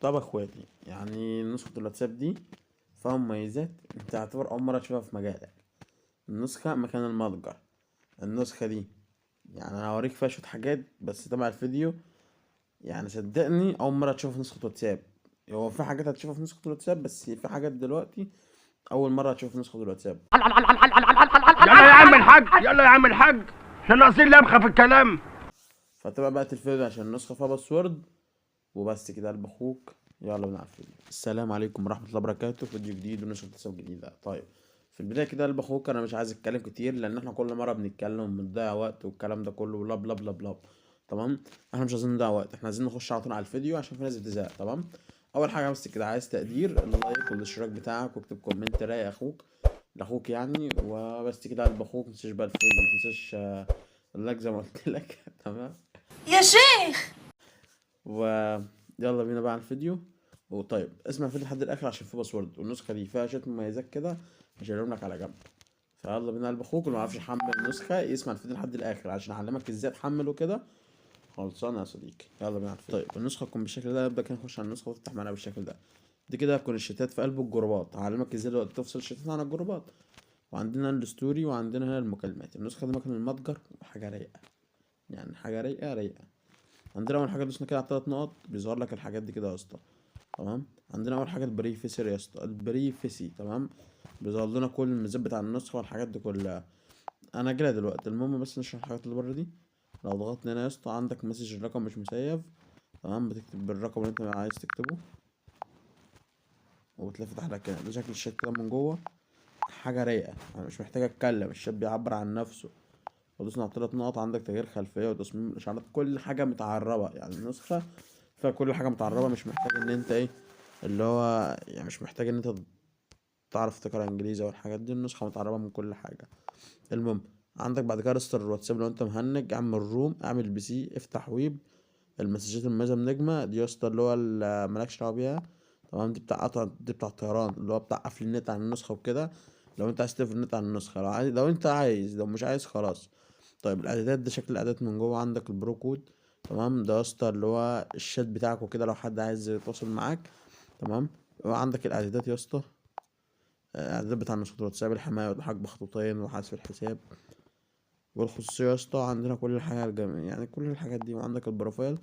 طب اخواتي، يعني نسخة الواتساب دي فيها مميزات انت تعتبر اول مرة تشوفها في مجالك. النسخة مكان المتجر. النسخة دي يعني انا هوريك فيها شوية حاجات بس تبع الفيديو. يعني صدقني اول مرة تشوفها في نسخة واتساب. هو في حاجات هتشوفها في نسخة الواتساب، بس في حاجات دلوقتي اول مرة هتشوفها في نسخة الواتساب. يلا يا عم الحاج، يلا يا عم الحاج، احنا ناقصين لبخه في الكلام. فتبقى بقى الفيديو عشان النسخة فيها باسورد. وبس كده، قلب اخوك. يلا بينا على الفيديو. السلام عليكم ورحمة الله وبركاته. فيديو جديد ونشرة اتصال جديدة. طيب، في البداية كده قلب اخوك، انا مش عايز اتكلم كتير لان احنا كل مرة بنتكلم وبنضيع وقت والكلام ده كله بلا بلا بلا بلا. تمام. احنا مش عايزين نضيع وقت، احنا عايزين نخش على طول على الفيديو عشان في ناس بتزهق. تمام. اول حاجة بس كده عايز تقدير اللايك والاشتراك بتاعك، واكتب كومنت رايق اخوك لاخوك يعني. وبس كده قلب اخوك، متنساش بقى الفيديو، متنساش اللايك زي ما قلت لك. تمام. يا شيخ. ويلا بينا بقى على الفيديو. وطيب اسمع الفيديو لحد الاخر عشان فيه باسورد، والنسخه دي فيها شويه مميزات كده هشيلهم لك على جنب. فيلا بينا قلب اخوك، اللي ما يعرفش يحمل النسخه يسمع الفيديو لحد الاخر عشان اعلمك ازاي تحمل وكده. خلصانه يا صديقي، يلا بينا على الفيديو. طيب النسخه تكون بالشكل ده. نبدا كده نخش على النسخه وتفتح معانا بالشكل ده. دي كده هتكون الشتات في قلب الجروبات، هعلمك ازاي دلوقتي تفصل الشتات عن الجروبات. وعندنا الستوري وعندنا هنا المكالمات. النسخه دي مكان المتجر وحاجه رايقه، يعني حاجه رايقه رايقه. عندنا اول حاجه دوسنا كده على الثلاث نقط بيظهر لك الحاجات دي كده يا اسطى. تمام. عندنا اول حاجه البريفيسر يا اسطى، البريفيسي. تمام. بيظهر لنا كل الميزات بتاع النسخه والحاجات دي كلها. انا جاي دلوقتي، المهم بس نشرح الحاجات اللي بره دي. لو ضغطنا هنا يا اسطى عندك مسج الرقم مش مسيف. تمام. بتكتب بالرقم اللي انت عايز تكتبه وبتلاقي فتح لك هنا. ده شكل الشات كده من جوه. حاجه رايقه، انا مش محتاج اتكلم، الشات بيعبر عن نفسه. ودوسنا على الثلاث نقط عندك تغيير خلفيه وتصميم الاشعارات، كل حاجه متعربه. يعني النسخه فيها كل حاجه متعربه، مش محتاج ان انت ايه اللي هو يعني مش محتاج ان انت تعرف تقرا انجليزي او الحاجات دي. النسخه متعربه من كل حاجه. المهم، عندك بعد كده ريستر الواتساب. لو انت مهنج اعمل روم، اعمل بي سي، افتح ويب. المسجات المميزه من نجمه دي يا اسطى اللي هو مالكش دعوه بيها. تمام. دي بتاع قطع، دي بتاع الطيران اللي هو بتاع قفل النت عن النسخه وكده. لو انت عايز تقفل النت عن النسخه، لو انت عايز، لو مش عايز خلاص. طيب الاعدادات، ده شكل الاعدادات من جوه. عندك البرو كود. تمام. ده يا اسطى اللي هو الشات بتاعك وكده لو حد عايز يتواصل معاك. تمام. وعندك الاعدادات يا اسطى، الاعدادات بتاع نسخة الواتساب: الحماية والإلحاق بخطوتين وحذف الحساب. والخصوصية يا اسطى عندنا كل الحاجة يعني كل الحاجات دي. وعندك البروفايل.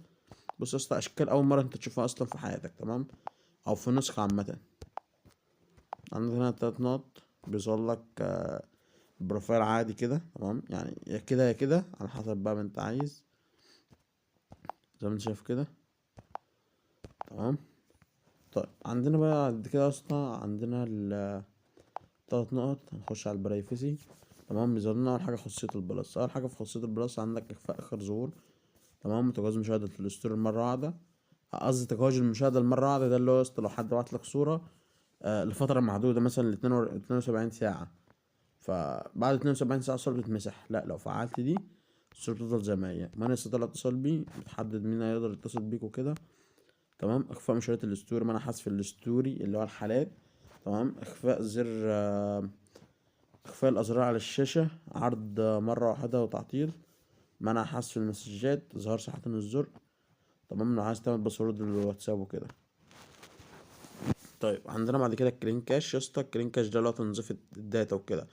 بص يا اسطى، أشكال أول مرة أنت تشوفها أصلا في حياتك. تمام. أو في نسخة عامة. عندك هنا تلات نقط بيظهر لك بروفايل عادي كده. تمام. يعني يا كده يا كده على حسب بقى ما أنت عايز، زي ما أنت شايف كده. تمام. طيب عندنا بقى بعد كده يا اسطى عندنا تلات نقط. هنخش على البرايفسي. تمام. بيظهر لنا اول حاجه خاصيه البلس. اول حاجه في خاصيه البلس عندك اخفاء اخر ظهور. تمام. تجاوز مشاهده الستوري مره واحده. قصدي تجاوز المشاهده المره واحده، ده اللي هو لو حد بعت لك صوره لفتره محدوده مثلا ل 72 ساعه، فبعد 72 ساعه الصوره بتتمسح. لا، لو فعلت دي الصوره بتفضل زي ما هي. من يستطيع الاتصال بيه، بتحدد مين هيقدر يتصل بيك وكده. تمام. اخفاء مشاهده الستوري، منع حذف الستوري اللي هو الحالات. تمام. اخفاء زر إخفاء الأزرار على الشاشة، عرض مرة واحدة وتعطيل. منع حذف المسجات، إظهار صحة الزر. تمام. لو عايز تعمل باسورد للواتساب وكده. طيب عندنا بعد كده الكلين كاش يا اسطى. الكلين كاش ده اللي هو تنظيف الداتا وكده.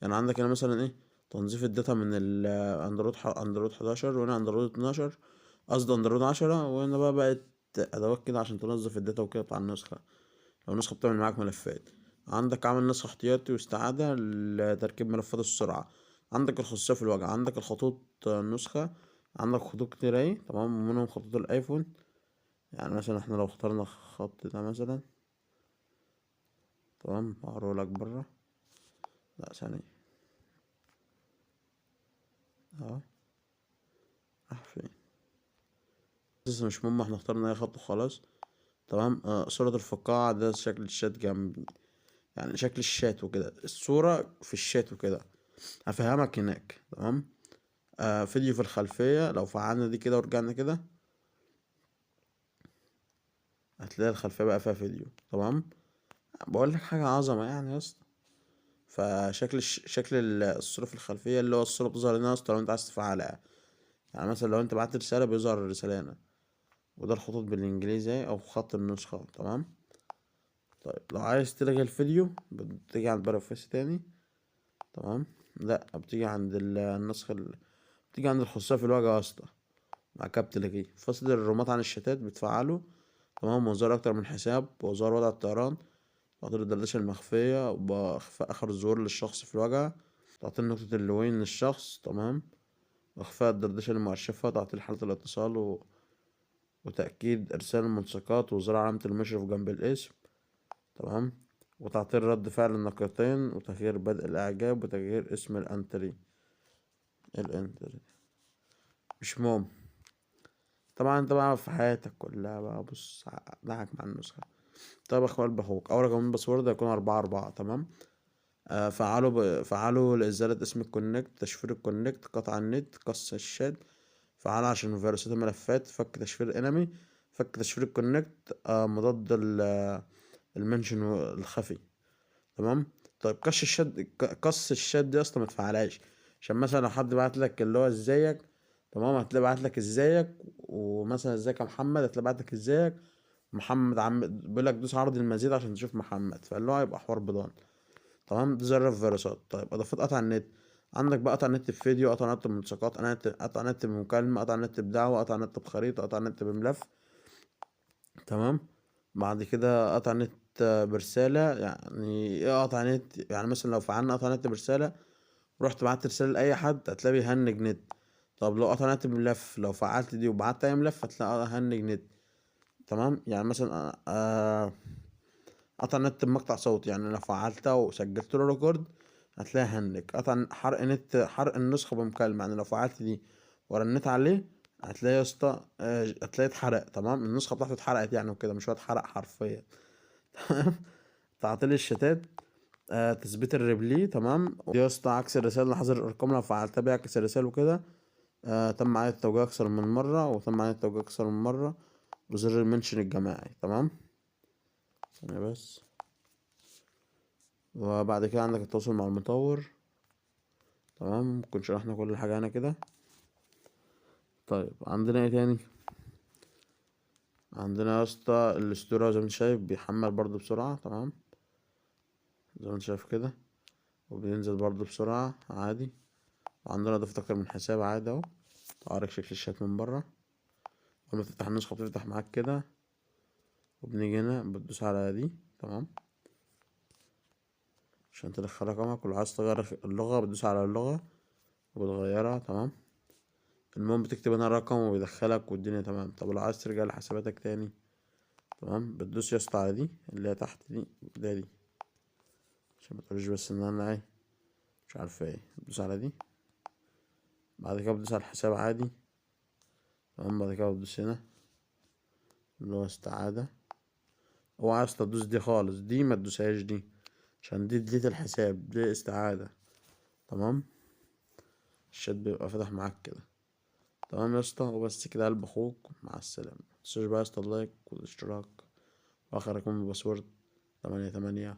يعني عندك هنا مثلا ايه، تنظيف الداتا من الاندرويد اندرويد 11 وهنا اندرويد 12، قصدي اندرويد 10. وهنا بقى بقت ادوات كده عشان تنظف الداتا وكده بتاع النسخة. لو النسخة بتعمل معاك ملفات. عندك عامل نسخ احتياطي واستعادة لتركيب ملفات السرعة. عندك الخصوصية في الواجهة. عندك الخطوط النسخة. عندك خطوط كتير اهي. تمام. منهم خطوط الايفون. يعني مثلا احنا لو اخترنا خط ده مثلا. تمام. هوريهولك برا. لا ثانية. اهو. راح فين؟ بس مش مهم، احنا اخترنا اي خط وخلاص. تمام. صورة الفقاعة ده شكل الشات جنب، يعني شكل الشات وكده، الصورة في الشات وكده. هفهمك هناك. تمام. فيديو في الخلفية، لو فعلنا دي كده ورجعنا كده هتلاقي الخلفية بقى فيها فيديو. تمام. بقول لك حاجة عظمة يعني يا اسطى. فشكل شكل الصورة في الخلفية اللي هو الصورة بتظهر هنا يا اسطى لو انت عايز تفعلها. يعني مثلا لو انت بعت رسالة بيظهر الرسالة هنا. وده الخطوط بالانجليزي او خط النسخة. تمام. طيب لو عايز تلغي الفيديو بتيجي على البريفيس تاني. تمام. لا بتيجي عند النسخ بتيجي عند الخصوصية في الواجهة يا اسطى، بعد كده بتلغيه. فصل الرومات عن الشتات بتفعله. تمام. وزار أكتر من حساب، وزار وضع الطيران، تعطيل الدردشة المخفية وإخفاء آخر الظهور للشخص في الواجهة، تعطيل نقطة اللوين للشخص. تمام. وإخفاء الدردشة المؤشفة، تعطيل حالة الاتصال وتأكيد إرسال الملصقات، وزر علامة المشرف جنب الاسم. تمام. وتعطيل رد فعل النقيضين، وتغيير بدء الإعجاب، وتغيير اسم الانتري. مش مهم. طبعا انت بقى في حياتك كلها بقى بص دعك مع النسخة. طيب يا اخوان بخوك، اول رقم باسورد هيكون 4 4. تمام. فعلوا لإزالة اسم الكونكت، تشفير الكونكت، قطع النت، قص الشات، فعال عشان فيروسات الملفات، فك تشفير انمي، فك تشفير الكونكت، مضاد المنشن الخفي. تمام. طيب قص الشات دي اصلا ما تفعلهاش، عشان مثلا لو حد بعت لك اللي هو ازيك، تمام، هتلاقي بعت لك ازيك، ومثلا ازيك يا محمد، هتلاقي بعت لك ازيك محمد، عم بيقول لك دوس عرض المزيد عشان تشوف محمد، فاللي هو هيبقى حوار بضان. تمام. دي زر الفيروسات. طيب اضافات قطع النت، عندك بقى قطع نت بفيديو، قطع نت بملصقات، قطع نت بمكالمة، قطع نت بدعوة، قطع نت بخريطة، قطع نت بملف. تمام. بعد كده قطع نت برسالة. يعني ايه قطع نت؟ يعني مثلا لو فعلنا قطع نت برسالة، رحت بعت رسالة لأي حد، هتلاقيه بيهنج نت. طب لو قطع نت بملف، لو فعلت دي وبعت أي ملف، هتلاقيه هنج نت. تمام. يعني مثلا قطع نت بمقطع صوت، يعني لو فعلته وسجلت له ريكورد هتلاقيه هنج. قطع حرق نت، حرق النسخة بمكالمة، يعني لو فعلت دي ورنيت عليه هتلاقي يا اسطى هتلاقيه اتحرق. تمام. النسخة بتاعته اتحرقت يعني وكده، مش هو اتحرق حرفيا. تمام. تعطيل الشتات، تثبيت الريبلي. تمام. دي يا اسطى عكس الرسالة اللي حظر الأرقام، لو فعلتها بيعكس الرسالة وكده. تم إعادة التوجيه أكثر من مرة، وتم إعادة التوجيه أكثر من مرة، وزر المنشن الجماعي. تمام. ثانية بس. وبعد كده عندك التواصل مع المطور. تمام. ممكن شرحنا كل حاجة هنا كده. طيب عندنا ايه تاني؟ عندنا يا اسطى الاستورا زي ما انت شايف بيحمل برضو بسرعة. تمام. زي ما انت شايف كده، وبينزل برضو بسرعة عادي. وعندنا اضافة اكتر من حساب عادي اهو. تعرف شكل الشات من برا، لما تفتح النسخة بتفتح معاك كده، وبنيجي هنا بتدوس على دي. تمام. عشان تدخل رقمك، ولو عايز تغير اللغة بتدوس على اللغة وبتغيرها. تمام. المهم بتكتب هنا الرقم وبيدخلك والدنيا تمام. طب لو عايز ترجع لحساباتك تاني، تمام، بتدوس يا اسطى على دي اللي هي تحت دي، دي عشان متقوليش بس ان انا ايه مش عارفه ايه. بتدوس على دي، بعد كده بتدوس على الحساب عادي. تمام. بعد كده بتدوس هنا اللي هو استعادة. هو عايز تدوس دي خالص، دي ما تدوسهاش دي، عشان دي ديت الحساب، دي استعادة. تمام. الشات بيبقى فتح معاك كده. تمام يا اسطى. وبس كده، قلب اخوك، مع السلامة. متنسوش بقى يا اسطى اللايك والاشتراك، واخر رقم الباسورد 88.